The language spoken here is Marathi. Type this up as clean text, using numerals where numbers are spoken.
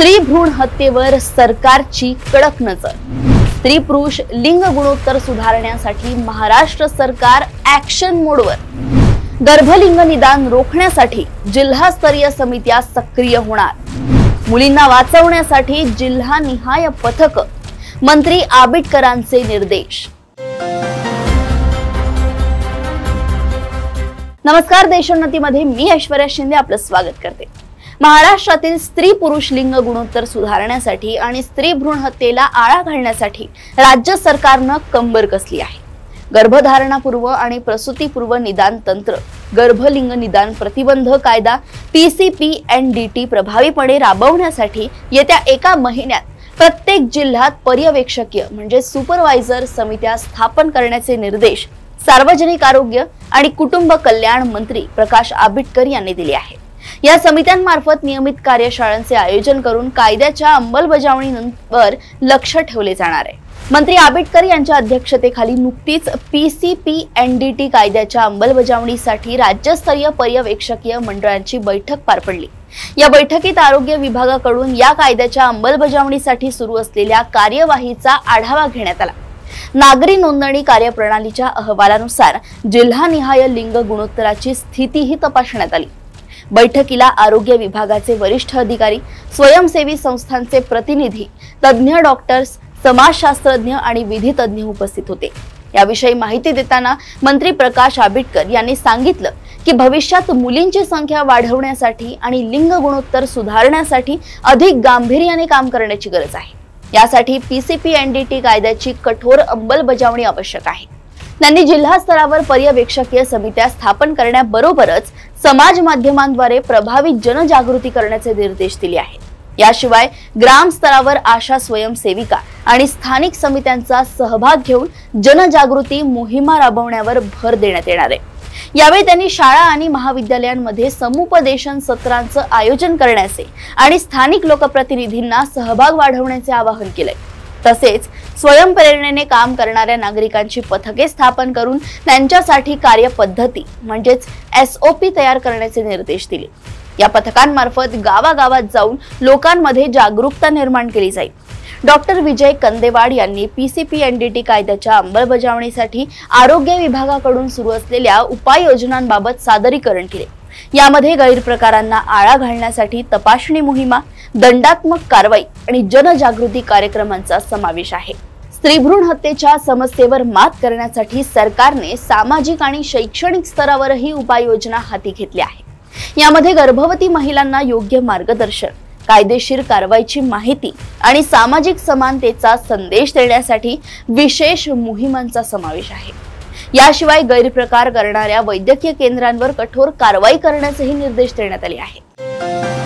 स्त्री भ्रूण हत्येवर सरकारची कडक नजर। स्त्री पुरुष लिंग गुणोत्तर सुधारण्यासाठी महाराष्ट्र सरकार ऍक्शन मोडवर। गर्भलिंग निदान रोखण्यासाठी जिल्हास्तरीय समित्या सक्रिय होणार। मुलींना वाचवण्यासाठी जिल्हानिहाय पथक। मंत्री आबिटकरांचे निर्देश। नमस्कार, देशोन्नतीमध्ये मी ऐश्वर्या शिंदे आपलं स्वागत करते। महाराष्ट्रातील स्त्री पुरुष लिंग गुणोत्तर सुधारण्यासाठी आणि स्त्री भ्रूण हत्येला आळा घालण्यासाठी राज्य सरकारनं कंबर कसली आहे। गर्भधारणापूर्व आणि प्रसूतीपूर्व निदान तंत्र, गर्भलिंग निदान प्रतिबंध कायदा PCPNDT प्रभावीपणे राबवण्यासाठी येत्या 1 महिन्यात प्रत्येक जिल्ह्यात पर्यवेक्षकीय म्हणजे सुपरवायझर समित्या स्थापन करण्याचे निर्देश सार्वजनिक आरोग्य आणि कुटुंब कल्याण मंत्री प्रकाश आबिटकर यांनी दिले आहेत। या समित्यांमार्फत नियमित कार्यशाळांचे आयोजन करून कायद्याच्या अंमलबजावणीवर लक्ष ठेवले जाणार आहे। मंत्री आबिटकर यांच्या अध्यक्षतेखाली नुकतीच PCPNDT कायद्याच्या अंमलबजावणीसाठी राज्यस्तरीय पर्यवेक्षकीय मंडळांची बैठक पार पडली। या बैठकीत आरोग्य विभागाकडून या कायद्याच्या अंमलबजावणीसाठी सुरू असलेल्या कार्यवाहीचा आढावा घेण्यात आला। नागरी नोंदणी कार्यप्रणालीच्या अहवालानुसार जिल्हानिहाय लिंग गुणोत्तराची स्थितीही तपासण्यात आली। बैठकीला आरोग्य विभागाचे वरिष्ठ अधिकारी, स्वयंसेवी संस्थांचे प्रतिनिधी, तज्ञ डॉक्टर्स, समाजशास्त्रज्ञ आणि विधी तज्ञ उपस्थित होते। याविषयी माहिती देताना मंत्री प्रकाश आबिटकर यांनी सांगितलं की भविष्यात मुलींची संख्या वाढवण्यासाठी आणि लिंग गुणोत्तर सुधारण्यासाठी अधिक गांभीर्याने काम करण्याची गरज आहे। यासाठी PCPNDT कायद्याची कठोर अंमलबजावणी आवश्यक आहे। त्यांनी जिल्हा स्तरावर पर्यवेक्षकीय समित्या स्थापन करण्याबरोबरच समाज माध्यमांद्वारे प्रभावी जनजागृती करण्याचे निर्देश दिले आहेत। याशिवाय ग्राम स्तरावर आशा स्वयंसेविका आणि स्थानिक समित्यांचा सहभाग घेऊन जनजागृती मोहिमा राबवण्यावर भर देण्यात येणार आहे। यावेळी त्यांनी शाळा आणि महाविद्यालयांमध्ये समुपदेशन सत्रांचं आयोजन करण्याचे आणि स्थानिक लोकप्रतिनिधींना सहभाग वाढवण्याचे आवाहन केले। तसेच स्वयंप्रेरणेने काम करणाऱ्या नागरिकांची पथके स्थापन करून त्यांच्यासाठी कार्यपद्धती म्हणजेच SOP तयार करण्याचे निर्देश दिले। या पथकांमार्फत गावागावात जाऊन लोकांमध्ये जागरूकता निर्माण केली जाईल। डॉक्टर विजय कंदेवाड यांनी PCPNDT कायद्याच्या अंमलबजावणीसाठी आरोग्य विभागाकडून सुरू असलेल्या उपाययोजनांबाबत सादरीकरण केले। यामध्ये गैरप्रकारांना आळा घालण्यासाठी तपासणी मोहिमा, दंडात्मक कारवाई आणि जनजागृती कार्यक्रमांचा समावेश आहे। स्त्री भ्रूण हत्येच्या समस्येवर मात करण्यासाठी सरकारने सामाजिक आणि शैक्षणिक स्तरावरही उपाययोजना हाती घेतल्या आहेत। यामध्ये गर्भवती महिलांना योग्य मार्गदर्शन, कायदेशीर कारवाईची माहिती आणि सामाजिक समानतेचा संदेश देण्यासाठी विशेष मोहिमांचा समावेश आहे। याशिवाय गैरप्रकार करणाऱ्या वैद्यकीय केंद्रांवर कठोर कारवाई करण्याचेही निर्देश देण्यात आले आहेत।